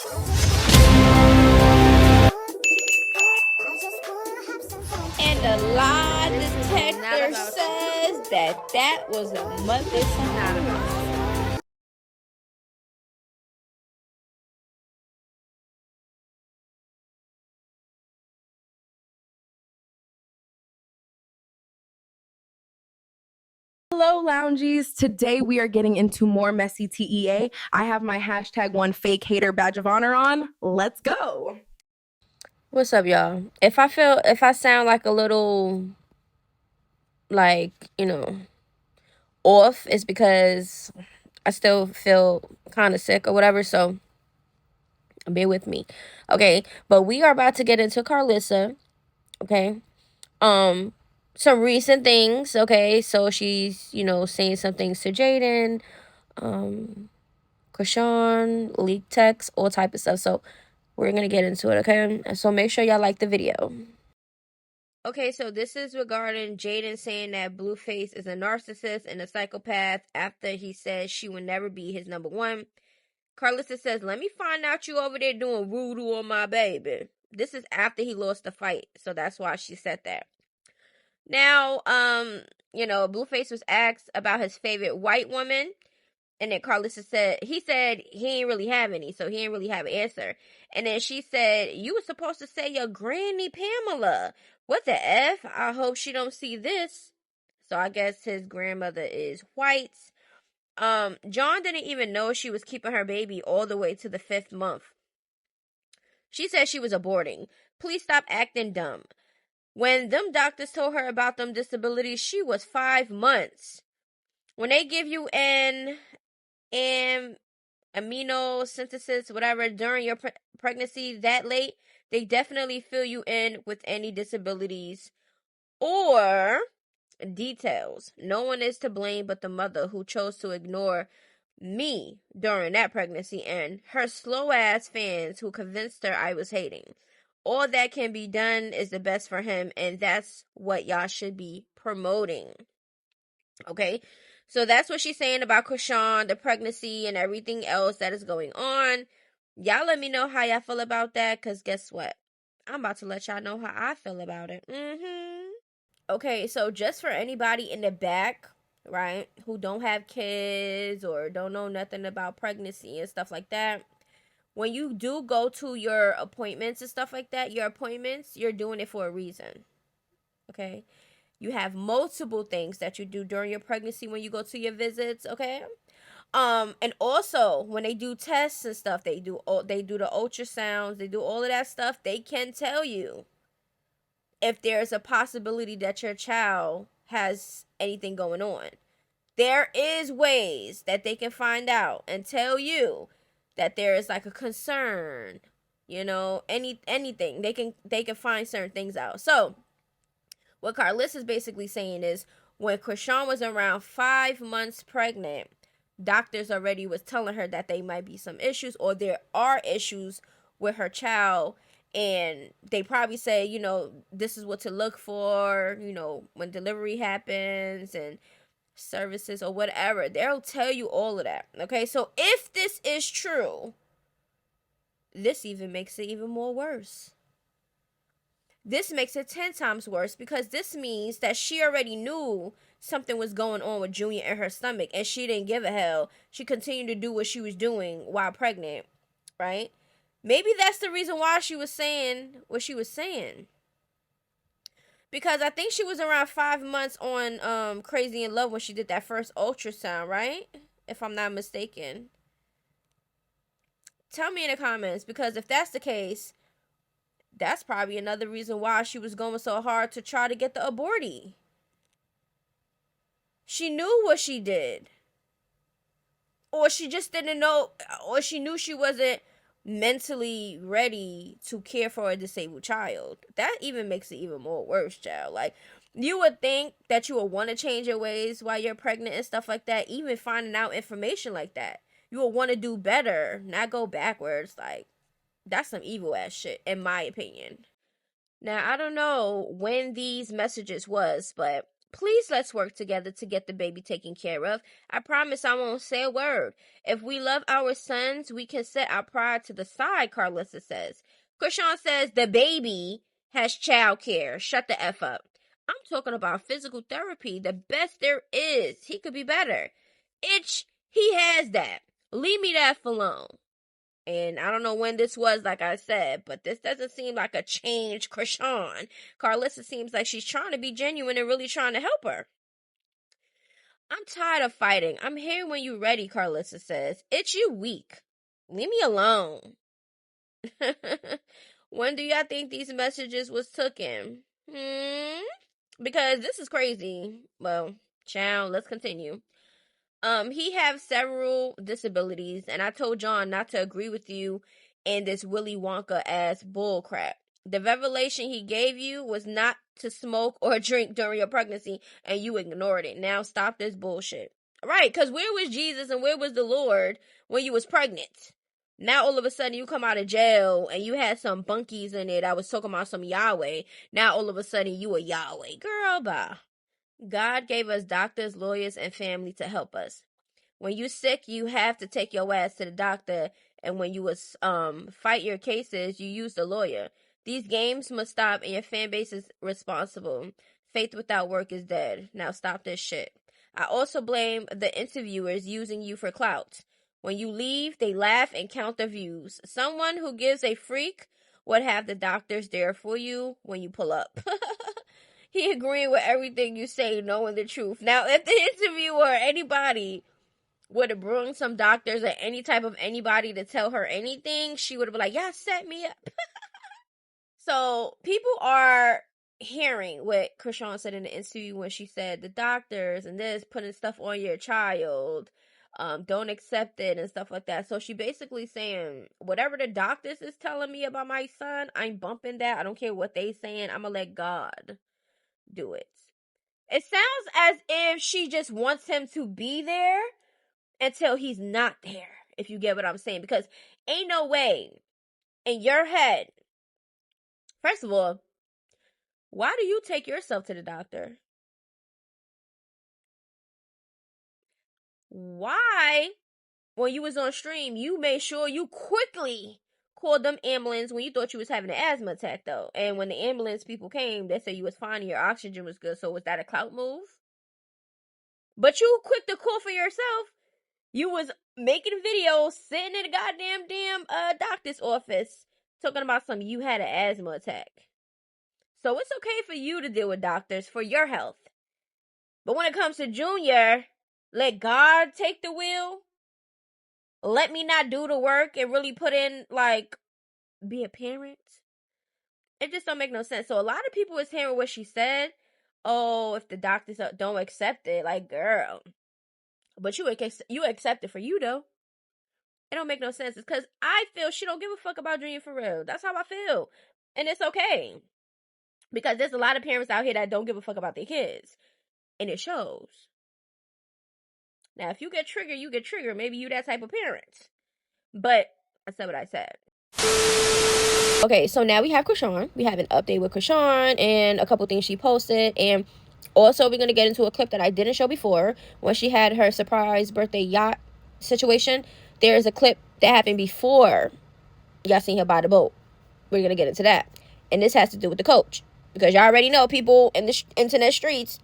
And the lie detector says that was a motherfucker. Hello, loungies. Today we are getting into more messy TEA. I have my #1 fake hater badge of honor on. Let's go. What's up, y'all? If I sound like a little, like, off, it's because I still feel kind of sick or whatever, so bear with me. Okay, but we are about to get into Karlissa. Okay. Some recent things, okay? So she's, saying some things to Jaden, Chrisean, leaked text, all type of stuff. So we're gonna get into it, okay? So make sure y'all like the video. Okay, so this is regarding Jaden saying that Blueface is a narcissist and a psychopath after he said she would never be his number one. Karlissa says, "Let me find out you over there doing voodoo on my baby." This is after he lost the fight, so that's why she said that. Now, Blueface was asked about his favorite white woman, and then Karlissa said he ain't really have any, so he ain't really have an answer. And then she said, "You were supposed to say your granny Pamela. What the F? I hope she don't see this." So I guess his grandmother is white. John didn't even know she was keeping her baby all the way to the 5th month. She said she was aborting. Please stop acting dumb. When them doctors told her about them disabilities, she was 5 months. When they give you an amino synthesis, whatever, during your pregnancy that late, they definitely fill you in with any disabilities or details. No one is to blame but the mother who chose to ignore me during that pregnancy and her slow ass fans who convinced her I was hating. All that can be done is the best for him, and that's what y'all should be promoting. Okay? So that's what she's saying about Chrisean, the pregnancy, and everything else that is going on. Y'all let me know how y'all feel about that, because guess what? I'm about to let y'all know how I feel about it. Okay, so just for anybody in the back, right, who don't have kids or don't know nothing about pregnancy and stuff like that, when you do go to your appointments and stuff like that, you're doing it for a reason. Okay? You have multiple things that you do during your pregnancy when you go to your visits, okay? And also when they do tests and stuff, they do the ultrasounds, they do all of that stuff, they can tell you if there's a possibility that your child has anything going on. There is ways that they can find out and tell you that there is like a concern, anything. They can find certain things out. So what Karlissa is basically saying is when Chrisean was around 5 months pregnant, doctors already was telling her that they might be some issues or there are issues with her child, and they probably say, this is what to look for, when delivery happens and services or whatever. They'll tell you all of that. Okay, so if this is true, this even makes it even more worse. This makes it 10 times worse because this means that she already knew something was going on with Junior in her stomach and she didn't give a hell. She continued to do what she was doing while pregnant, right? Maybe that's the reason why she was saying what she was saying. Because I think she was around 5 months on Crazy in Love when she did that first ultrasound, right? If I'm not mistaken. Tell me in the comments, because if that's the case, that's probably another reason why she was going so hard to try to get the abortee. She knew what she did. Or she just didn't know, or she knew she wasn't mentally ready to care for a disabled child. That even makes it even more worse, child. Like, you would think that you would want to change your ways while you're pregnant and stuff like that, even finding out information like that. You would want to do better, not go backwards. Like, that's some evil ass shit, in my opinion. Now, I don't know when these messages was, but Please let's work together to get the baby taken care of. I promise I won't say a word. If we love our sons, we can set our pride to the side, Karlissa says. Chrisean says the baby has child care. Shut the F up. I'm talking about physical therapy, the best there is. He could be better. He has that. Leave me that alone. And I don't know when this was, like I said, but this doesn't seem like a changed Chrisean. Karlissa seems like she's trying to be genuine and really trying to help her. I'm tired of fighting. I'm here when you're ready, Karlissa says. It's you weak. Leave me alone. When do y'all think these messages was taken? Because this is crazy. Well, child, let's continue. He have several disabilities, and I told John not to agree with you in this Willy Wonka ass bullcrap. The revelation he gave you was not to smoke or drink during your pregnancy, and you ignored it. Now stop this bullshit. Right, because where was Jesus and where was the Lord when you was pregnant? Now all of a sudden you come out of jail and you had some bunkies in it. I was talking about some Yahweh. Now all of a sudden you a Yahweh. Girl, bye. God gave us doctors, lawyers, and family to help us. When you sick, you have to take your ass to the doctor, and when you fight your cases, you use the lawyer. These games must stop, and your fan base is responsible. Faith without work is dead. Now stop this shit. I also blame the interviewers using you for clout. When you leave, they laugh and count the views. Someone who gives a freak would have the doctors there for you when you pull up. He agreed with everything you say, knowing the truth. Now, if the interviewer or anybody would have brought some doctors or any type of anybody to tell her anything, she would have been like, yeah, set me up. So, people are hearing what Chrisean said in the interview when she said the doctors and this, putting stuff on your child, don't accept it and stuff like that. So, she basically saying, whatever the doctors is telling me about my son, I'm bumping that. I don't care what they saying. I'm going to let God do it. It sounds as if she just wants him to be there until he's not there, if you get what I'm saying. Because ain't no way in your head. First of all, why do you take yourself to the doctor? Why, when you was on stream, you made sure you quickly called them ambulance when you thought you was having an asthma attack, though? And when the ambulance people came, they said you was fine and your oxygen was good. So was that a clout move? But you quick to call for yourself. You was making videos, sitting in a goddamn doctor's office, talking about you had an asthma attack. So it's okay for you to deal with doctors for your health. But when it comes to Junior, let God take the wheel. Let me not do the work and really put in, be a parent. It just don't make no sense. So a lot of people is hearing what she said. Oh, if the doctors don't accept it, girl. But you accept it for you, though. It don't make no sense. It's because I feel she don't give a fuck about Junior for real. That's how I feel. And it's okay. Because there's a lot of parents out here that don't give a fuck about their kids. And it shows. Now, if you get triggered, you get triggered. Maybe you that type of parent. But I said what I said. Okay, so now we have Chrisean. We have an update with Chrisean and a couple things she posted. And also, we're going to get into a clip that I didn't show before. When she had her surprise birthday yacht situation. There is a clip that happened before y'all seen her by the boat. We're going to get into that. And this has to do with the coach. Because y'all already know people in the internet streets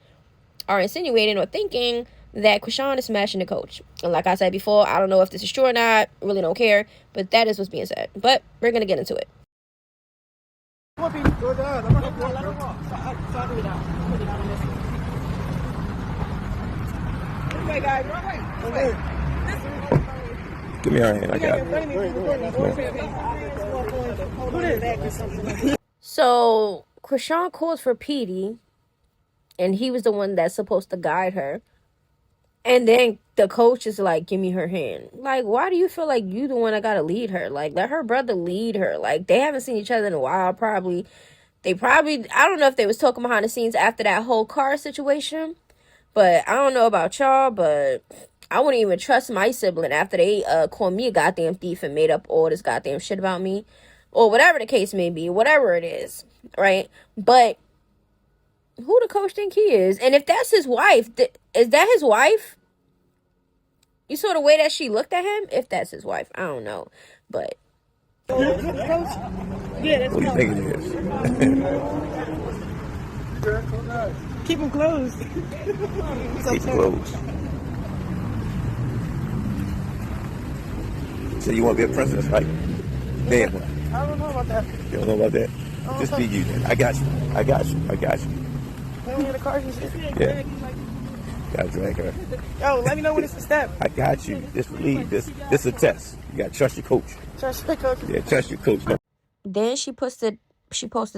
are insinuating or thinking that Chrisean is smashing the coach. And like I said before, I don't know if this is true or not. Really don't care. But that is what's being said. But we're going to get into it. Okay, guys, give me your hand. I got it. So Chrisean calls for Petey, and he was the one that's supposed to guide her. And then the coach is like, give me her hand. Why do you feel like you the one that gotta lead her? Let her brother lead her. They haven't seen each other in a while, probably. I don't know if they was talking behind the scenes after that whole car situation. But I don't know about y'all, but I wouldn't even trust my sibling after they called me a goddamn thief and made up all this goddamn shit about me. Or whatever the case may be, whatever it is, right? But Who the coach think he is? And if that's his wife, is that his wife? You saw the way that she looked at him? If that's his wife, I don't know. But What do you think it is? Keep them closed. Keep closed. So you want to be a princess, right? Damn. I don't know about that. You don't know about that? Just be you then. I got you. I got you. I got you. Let me in the car and shit. Yeah. Gotta drag her. Yo, let me know when it's a step. I got you. Just believe this. This is a test. You gotta trust your coach. Trust your coach. Yeah, trust your coach. then she posted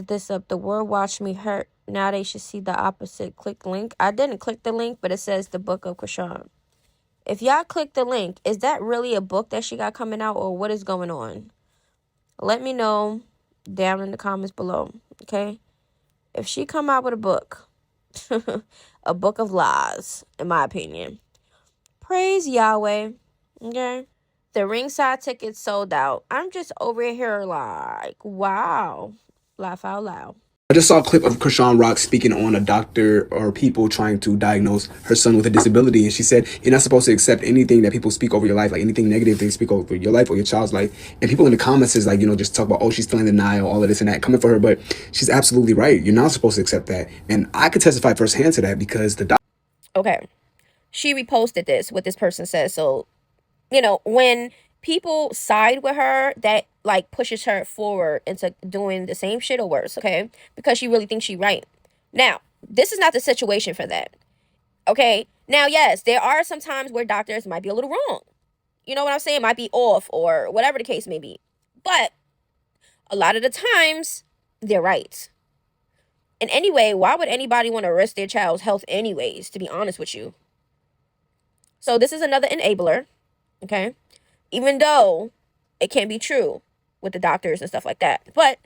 this up. The world watched me hurt. Now they should see the opposite. Click link. I didn't click the link, but it says the book of Chrisean. If y'all click the link, is that really a book that she got coming out, or what is going on? Let me know down in the comments below, okay? If she come out with a book, a book of lies, in my opinion, praise Yahweh, okay? The ringside tickets sold out. I'm just over here like, wow. Laugh out loud. I just saw a clip of Chrisean Rock speaking on a doctor or people trying to diagnose her son with a disability. And she said, you're not supposed to accept anything that people speak over your life, like anything negative they speak over your life or your child's life. And people in the comments is like, just talk about, oh, she's still in denial, all of this and that, coming for her. But she's absolutely right. You're not supposed to accept that. And I could testify firsthand to that because the doctor. Okay. She reposted this, what this person says. So, when people side with her, that like pushes her forward into doing the same shit or worse, okay? Because she really thinks she's right. Now, this is not the situation for that. Okay? Now, yes, there are some times where doctors might be a little wrong. You know what I'm saying? Might be off or whatever the case may be. But a lot of the times, they're right. And anyway, why would anybody want to risk their child's health anyways, to be honest with you? So this is another enabler, okay? Even though it can be true with the doctors and stuff like that. But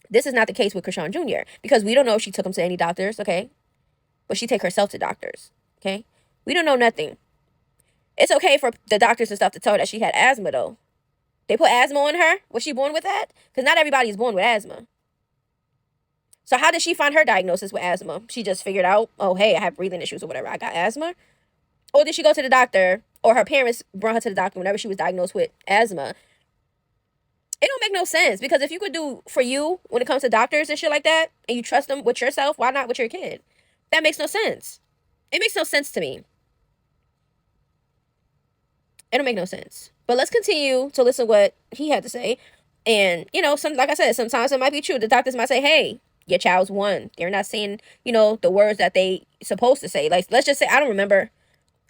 this is not the case with Chrisean Jr. because we don't know if she took him to any doctors, okay? But she take herself to doctors, okay? We don't know nothing. It's okay for the doctors and stuff to tell her that she had asthma, though. They put asthma on her? Was she born with that? Because not everybody is born with asthma. So how did she find her diagnosis with asthma? She just figured out, oh, hey, I have breathing issues or whatever. I got asthma. Or did she go to the doctor, or her parents brought her to the doctor whenever she was diagnosed with asthma? It don't make no sense, because if you could do for you when it comes to doctors and shit like that, and you trust them with yourself, why not with your kid? That makes no sense. It makes no sense to me. It don't make no sense. But let's continue to listen to what he had to say. And, like I said, sometimes it might be true. The doctors might say, hey, your child's one. They're not saying, the words that they supposed to say. Like, let's just say, I don't remember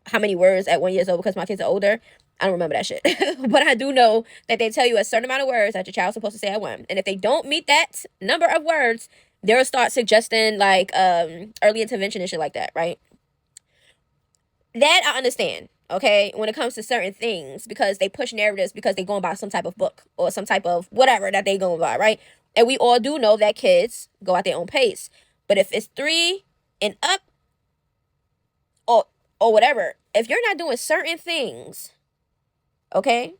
how many words at 1 year old because my kids are older. I don't remember that shit. But I do know that they tell you a certain amount of words that your child's supposed to say at 1. And if they don't meet that number of words, they'll start suggesting like early intervention and shit like that, right? That I understand, okay, when it comes to certain things, because they push narratives because they going by some type of book or some type of whatever that they going by, right? And we all do know that kids go at their own pace. But if it's 3 and up, or whatever, if you're not doing certain things, okay,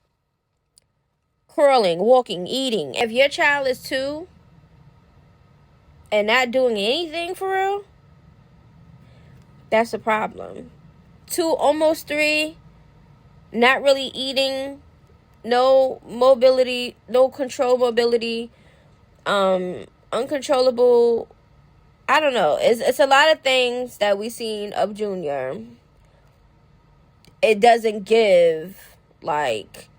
crawling, walking, eating, if your child is 2 and not doing anything for real, that's a problem. 2, almost 3, not really eating, no mobility, no control mobility, uncontrollable, I don't know. It's a lot of things that we seen of Junior. It doesn't give, like,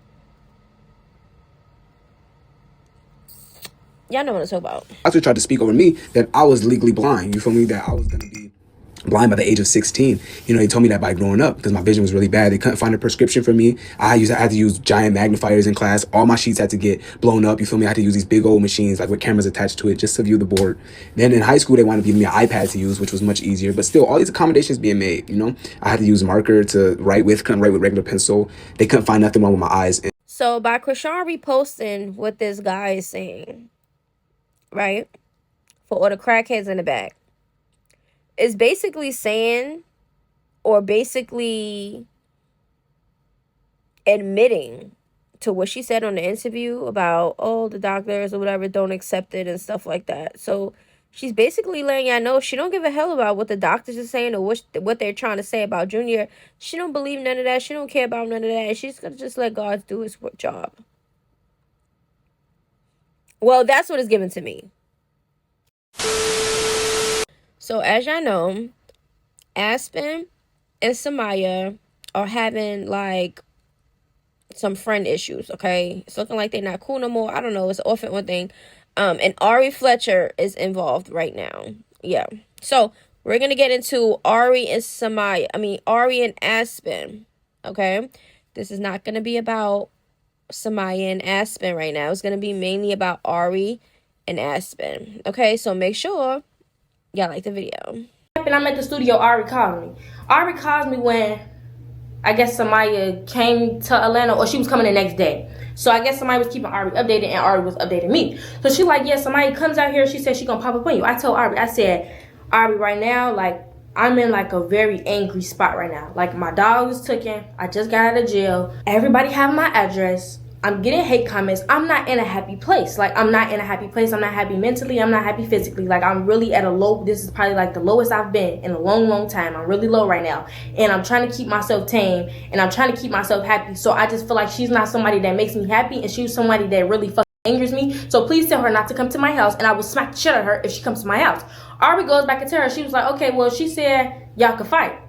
y'all know what I'm talking about. Doctor tried to speak over me that I was legally blind. You feel me? That I was going to be blind by the age of 16. They told me that by growing up because my vision was really bad. They couldn't find a prescription for me. I had to use giant magnifiers in class. All my sheets had to get blown up. You feel me? I had to use these big old machines like with cameras attached to it just to view the board. Then in high school, they wanted to give me an iPad to use, which was much easier. But still, all these accommodations being made, I had to use marker to write with, couldn't write with regular pencil. They couldn't find nothing wrong with my eyes. So by Chrisean reposting what this guy is saying, right, for all the crackheads in the back, is basically saying, or basically admitting to what she said on the interview about, oh, the doctors or whatever don't accept it and stuff like that. So She's basically letting y'all know she don't give a hell about what the doctors are saying or what they're trying to say about Junior. She don't believe none of that. She don't care about none of that. She's gonna just let God do his job. Well, that's what is given to me. So as y'all know, Aspen and Summayah are having like some friend issues, okay? It's looking like they're not cool no more. I don't know. It's an off and on thing. And Ari Fletcher is involved right now. Yeah. So we're gonna get into Ari and Summayah. Ari and Aspen. Okay. This is not gonna be about Summayah and Aspen right now. It's gonna be mainly about Ari and Aspen. Okay. So make sure y'all like the video. And I'm at the studio. Ari called me. Ari called me when I guess Summayah came to Atlanta, or she was coming the next day. So I guess Summayah was keeping Ari updated, and Ari was updating me. So she like, yeah, Summayah comes out here. She said she gonna pop up on you. I told Ari, I said, Ari, right now, like, I'm in like a very angry spot right now. Like, my dog is taken. I just got out of jail. Everybody have my address. I'm getting hate comments. I'm not in a happy place. Like, I'm not in a happy place. I'm not happy mentally. I'm not happy physically. Like, I'm really at a low. This is probably like the lowest I've been in a long, long time. I'm really low right now. And I'm trying to keep myself tame. And I'm trying to keep myself happy. So I just feel like she's not somebody that makes me happy. And she's somebody that really fucking angers me. So please tell her not to come to my house. And I will smack the shit out of her if she comes to my house. Ari goes back and tells her. She was like, okay, well, she said y'all could fight.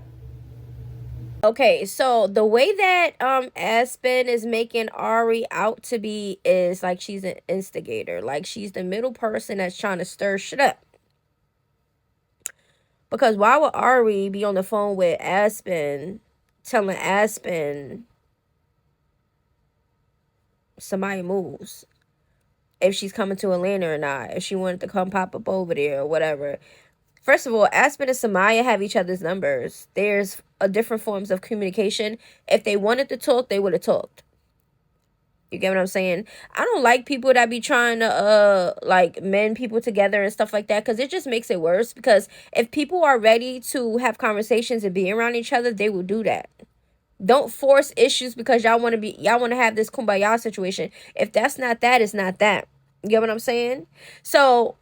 Okay, so the way that Aspen is making Ari out to be is like she's an instigator. Like she's the middle person that's trying to stir shit up. Because why would Ari be on the phone with Aspen, telling Aspen Summayah moves? If she's coming to Atlanta or not. If she wanted to come pop up over there or whatever. First of all, Aspen and Summayah have each other's numbers. There's different forms of communication. If they wanted to talk, they would have talked. You get what I'm saying? I don't like people that be trying to like mend people together and stuff like that, because it just makes it worse. Because if people are ready to have conversations and be around each other, they will do that. Don't force issues because y'all want to have this kumbaya situation. If that's not that, it's not that. You get what I'm saying? So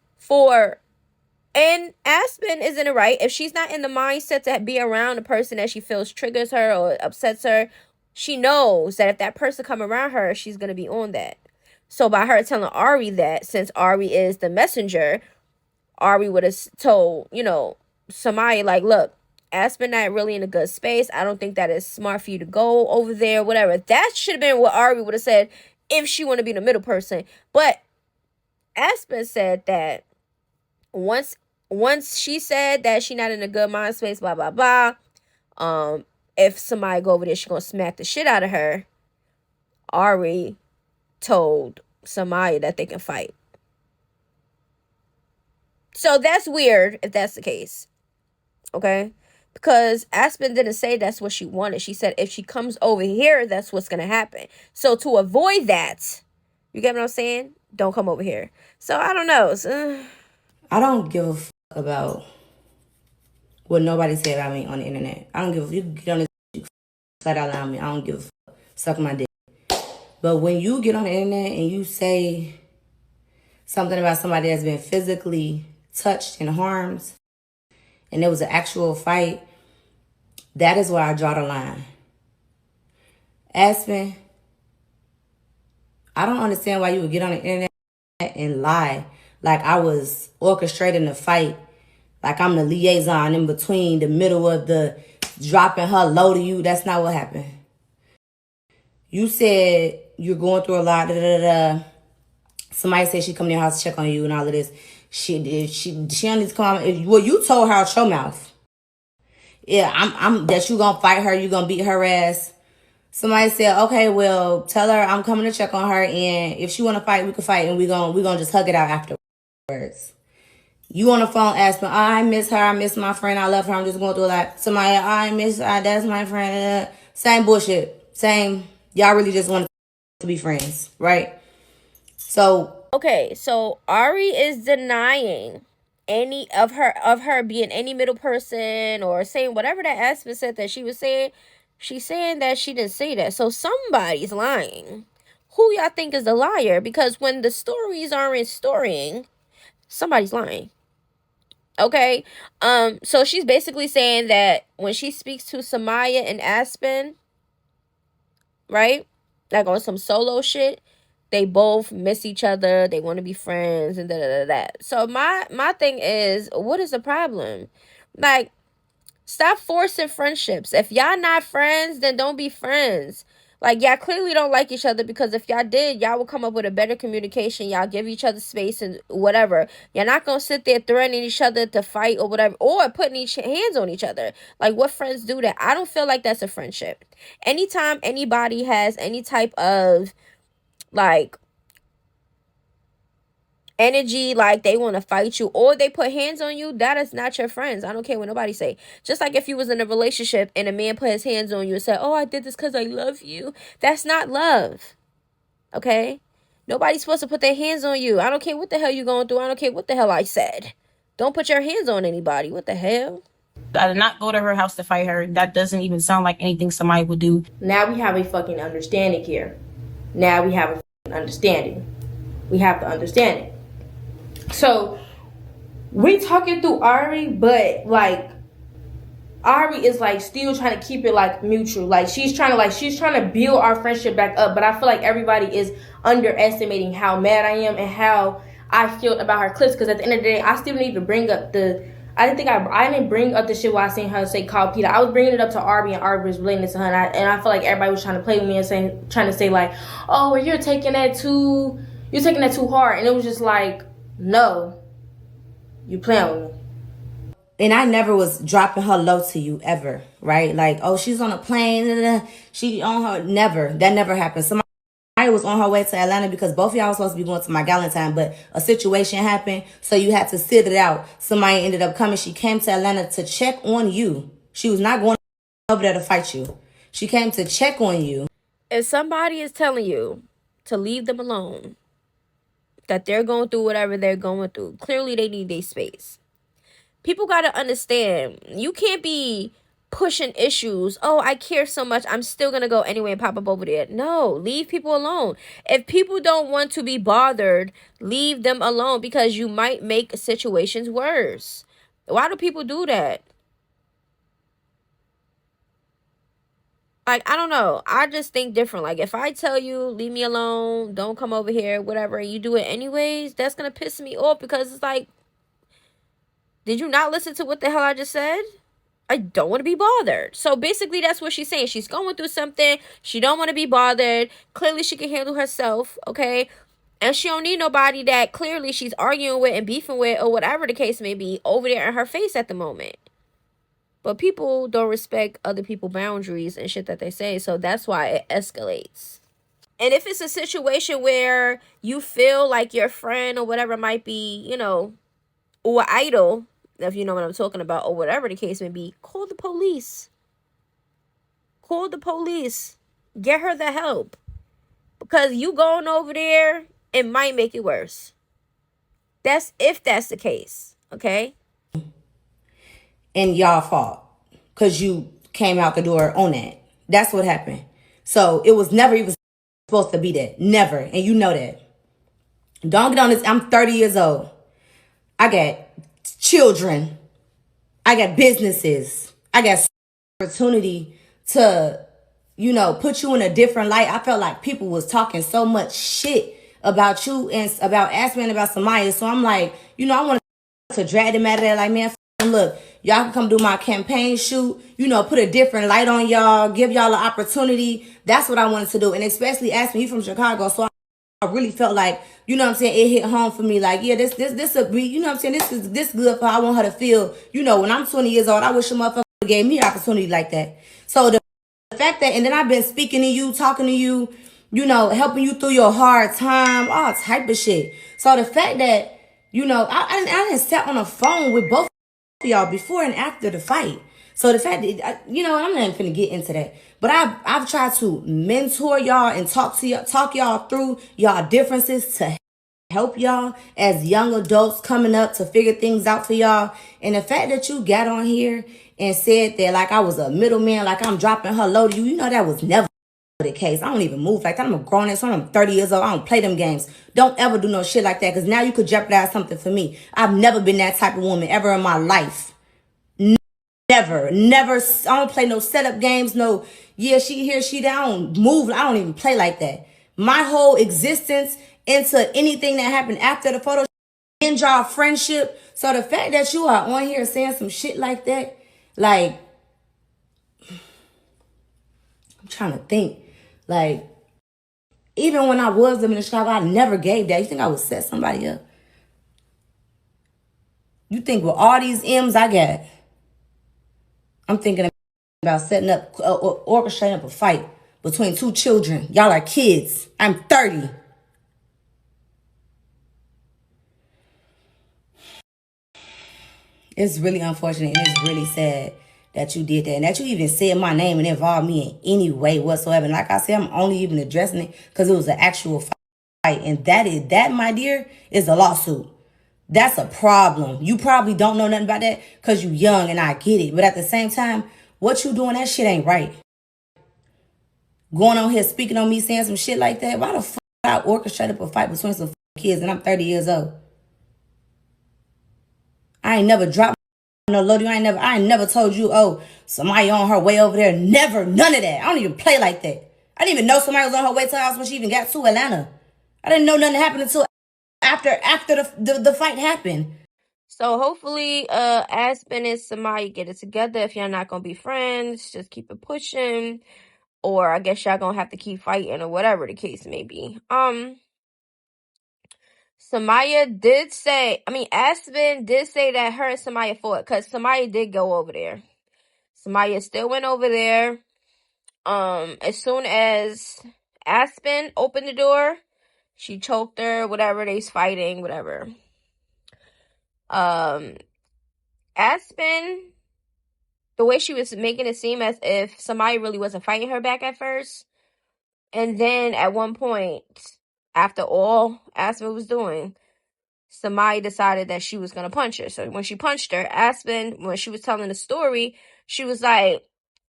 and Aspen is in the right. If she's not in the mindset to be around a person that she feels triggers her or upsets her, she knows that if that person come around her, she's going to be on that. So by her telling Ari that, since Ari is the messenger, Ari would have told, Summayah, like, look, Aspen not really in a good space. I don't think that is smart for you to go over there, whatever. That should have been what Ari would have said if she want to be the middle person. But Aspen said that once she said that she not in a good mind space, blah, blah, blah. If Summayah go over there, she gonna smack the shit out of her. Ari told Summayah that they can fight. So that's weird if that's the case. Okay? Because Aspen didn't say that's what she wanted. She said if she comes over here, that's what's gonna happen. So to avoid that, you get what I'm saying? Don't come over here. So I don't know. I don't give a fuck about what nobody said about me on the internet. I don't give a fuck. You get on this, you flat out lie on me. I don't give a fuck. Suck my dick. But when you get on the internet and you say something about somebody that's been physically touched and harmed, and there was an actual fight, that is where I draw the line. Aspen, I don't understand why you would get on the internet and lie like I was orchestrating the fight, like I'm the liaison in between the middle of the dropping her low to you. That's not what happened. You said you're going through a lot, Somebody said she come to your house to check on you and all of this. She don't need to come out. Well, you told her out your mouth. Yeah, I'm that you gonna fight her, you gonna beat her ass. Somebody said, okay, well, tell her I'm coming to check on her, and if she wanna fight, we can fight, and we gonna just hug it out afterwards. You on the phone asking, I miss her, I miss my friend, I love her, I'm just going through a lot. Somebody, I miss her, that's my friend. Same bullshit. Same. Y'all really just want to be friends, right? So okay, so Ari is denying any of her being any middle person or saying whatever that Aspen said that she was saying. She's saying that she didn't say that. So somebody's lying. Who y'all think is the liar? Because when the stories aren't storying, somebody's lying. Okay? So she's basically saying that when she speaks to Summayah and Aspen, right? Like on some solo shit, they both miss each other, they want to be friends, and da da da da. So my thing is, what is the problem? Like, stop forcing friendships. If y'all not friends, then don't be friends. Like, y'all clearly don't like each other, because if y'all did, y'all would come up with a better communication. Y'all give each other space and whatever. You're not gonna sit there threatening each other to fight or whatever, or putting each hands on each other. Like, what friends do that? I don't feel like that's a friendship. Anytime anybody has any type of, like, energy, like they want to fight you or they put hands on you, that is not your friends. I don't care what nobody say. Just like if you was in a relationship and a man put his hands on you and said, oh, I did this because I love you, that's not love. Okay? Nobody's supposed to put their hands on you. I don't care what the hell you going through. I don't care what the hell I said. Don't put your hands on anybody. What the hell? I did not go to her house to fight her. That doesn't even sound like anything somebody would do. Now we have a fucking understanding here. Now we have a fucking understanding. We have to understand it. So we talking through Ari, but like Ari is like still trying to keep it like mutual. Like she's trying to build our friendship back up. But I feel like everybody is underestimating how mad I am and how I feel about her clips. Because at the end of the day, I still need to bring up I didn't bring up the shit while I seen her say call Peter. I was bringing it up to Ari, and Ari was relating it to her. And I feel like everybody was trying to play with me and trying to say like, oh, well, you're taking that too hard. And it was just like, no, you playing with me. And I never was dropping her low to you ever, right? Like, oh, she's on a plane, she on her, never. That never happened. Somebody was on her way to Atlanta because both of y'all was supposed to be going to my Galentine, but a situation happened, so you had to sit it out. Somebody ended up coming. She came to Atlanta to check on you. She was not going over there to fight you. She came to check on you. If somebody is telling you to leave them alone, that they're going through whatever they're going through, clearly they need their space. People got to understand, you can't be pushing issues. Oh, I care so much, I'm still going to go anyway and pop up over there. No, leave people alone. If people don't want to be bothered, leave them alone, because you might make situations worse. Why do people do that? Like, I don't know. I just think different. Like, if I tell you, leave me alone, don't come over here, whatever, and you do it anyways, that's going to piss me off, because it's like, did you not listen to what the hell I just said? I don't want to be bothered. So basically, that's what she's saying. She's going through something. She don't want to be bothered. Clearly, she can handle herself, okay? And she don't need nobody that clearly she's arguing with and beefing with, or whatever the case may be, over there in her face at the moment. But people don't respect other people's boundaries and shit that they say. So that's why it escalates. And if it's a situation where you feel like your friend or whatever might be, you know, or idol, if you know what I'm talking about, or whatever the case may be, call the police. Call the police. Get her the help. Because you going over there, it might make it worse. That's if that's the case. Okay? And y'all fault, because you came out the door on that. That's what happened. So it was never even supposed to be that. Never. And you know that. Don't get on this. I'm 30 years old. I got children. I got businesses. I got opportunity to, you know, put you in a different light. I felt like people was talking so much shit about you and about Aspen and about Summayah. So I'm like, you know, I want to drag them out of there like, man, look, y'all can come do my campaign shoot, you know, put a different light on y'all, give y'all an opportunity. That's what I wanted to do. And especially Aspen, you from Chicago, so I really felt like, you know what I'm saying, it hit home for me. Like, yeah, this you know what I'm saying, this good for her. I want her to feel, you know, when I'm 20 years old, I wish a motherfucker gave me an opportunity like that. So the fact that, and then I've been speaking to you, talking to you, you know, helping you through your hard time, all type of shit. So the fact that, you know, I didn't sit on the phone with both of y'all before and after the fight. So the fact that, you know, I'm not even finna get into that. But I've tried to mentor y'all and talk y'all through y'all differences to help y'all as young adults coming up to figure things out for y'all. And the fact that you got on here and said that like I was a middleman, like I'm dropping her low to you, you know that was never the case. I don't even move like that. I'm a grown ass woman. I'm 30 years old. I don't play them games. Don't ever do no shit like that, because now you could jeopardize something for me. I've never been that type of woman ever in my life. Never. I don't play no setup games. No, yeah, she here, she there. I don't move. I don't even play like that. My whole existence into anything that happened after the photo end y'all friendship. So the fact that you are on here saying some shit like that, like, I'm trying to think. Like, even when I was living in Chicago, I never gave that. You think I would set somebody up? You think with all these M's I got, I'm thinking about setting up, orchestrating up a fight between two children. Y'all are kids. I'm 30. It's really unfortunate and it's really sad that you did that, and that you even said my name and involved me in any way whatsoever. And like I said, I'm only even addressing it because it was an actual fight, and that, my dear, is a lawsuit. That's a problem. You probably don't know nothing about that because you young, and I get it. But at the same time, what you doing, that shit ain't right. Going on here speaking on me, saying some shit like that. Why the fuck I orchestrate up a fight between some kids and I'm 30 years old? I ain't never dropped no load. I ain't never told you, oh, somebody on her way over there. Never, none of that. I don't even play like that. I didn't even know somebody was on her way to the house when she even got to Atlanta. I didn't know nothing happened until after the fight happened. So hopefully, Aspen and Summayah get it together. If y'all not gonna be friends, just keep it pushing. Or I guess y'all gonna have to keep fighting, or whatever the case may be. Aspen did say that her and Summayah fought, because Summayah did go over there. Summayah still went over there. As soon as Aspen opened the door, she choked her, whatever, they's fighting, whatever. Aspen, the way she was making it seem as if Summayah really wasn't fighting her back at first. And then at one point, after all Aspen was doing, Summayah decided that she was going to punch her. So when she punched her, Aspen, when she was telling the story, she was like,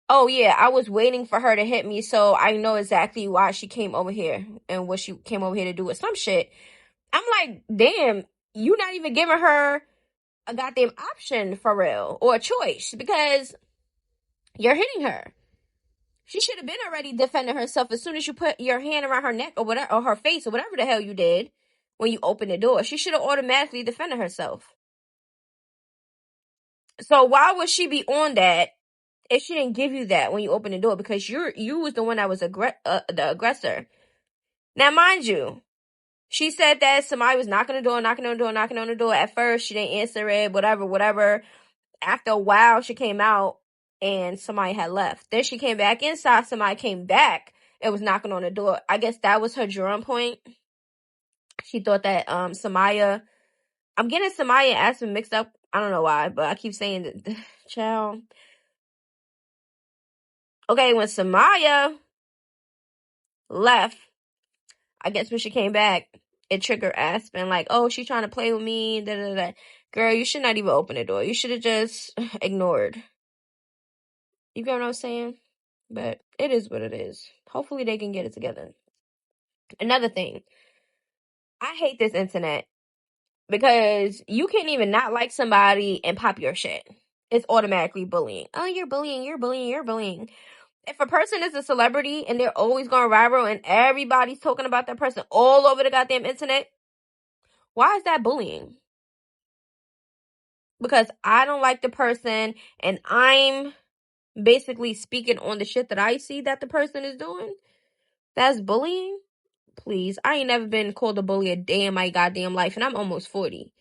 oh yeah, I was waiting for her to hit me, so I know exactly why she came over here and what she came over here to do with some shit. I'm like, damn, you not even giving her a goddamn option for real, or a choice, because you're hitting her. She should have been already defending herself as soon as you put your hand around her neck or whatever, or her face, or whatever the hell you did when you opened the door. She should have automatically defended herself. So why would she be on that if she didn't give you that when you opened the door? Because you was the one that was the aggressor. Now, mind you, she said that somebody was knocking on the door. At first, she didn't answer it, whatever. After a while, she came out and somebody had left. Then she came back inside. Somebody came back and was knocking on the door. I guess that was her drawing point. She thought that Summayah... I'm getting Summayah and Aspen mixed up. I don't know why, but I keep saying that. Child. Okay, when Summayah left, I guess when she came back, it triggered Aspen, like, oh, she's trying to play with me, da. Girl, you should not even open the door. You should have just ignored. You get what I'm saying? But it is what it is. Hopefully they can get it together. Another thing, I hate this internet, because you can't even not like somebody and pop your shit. It's automatically bullying. Oh, you're bullying. If a person is a celebrity and they're always going viral and everybody's talking about that person all over the goddamn internet, why is that bullying? Because I don't like the person and I'm basically speaking on the shit that I see that the person is doing. That's bullying? Please. I ain't never been called a bully a day in my goddamn life, and I'm almost 40.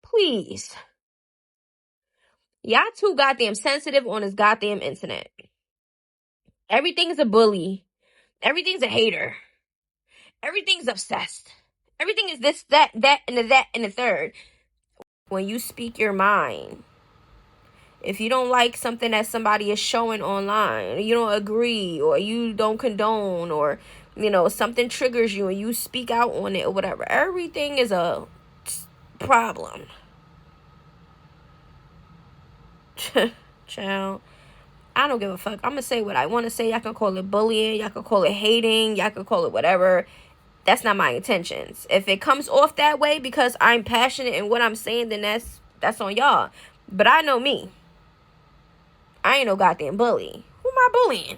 Please. Y'all too goddamn sensitive on this goddamn internet. Everything's a bully. Everything's a hater. Everything's obsessed. Everything is this, that, and the third. When you speak your mind, if you don't like something that somebody is showing online, you don't agree, or you don't condone, or, something triggers you and you speak out on it or whatever, everything is a problem. Child. I don't give a fuck. I'm gonna say what I want to say. Y'all can call it bullying. Y'all can call it hating. Y'all can call it whatever. That's not my intentions. If it comes off that way because I'm passionate in what I'm saying, then that's on y'all. But I know me. I ain't no goddamn bully. Who am I bullying?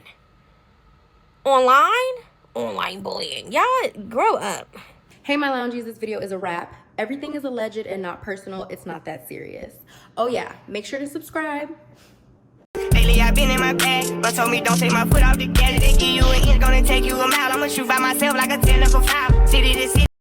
Online bullying. Y'all grow up. Hey, my loungies, this video is a wrap. Everything is alleged and not personal. It's not that serious. Oh yeah, make sure to subscribe. Lately I've been in my bag, but told me don't take my foot off the gas. They give you an inch, gonna take you a mile. I'ma shoot by myself like a 10 foul. City to city.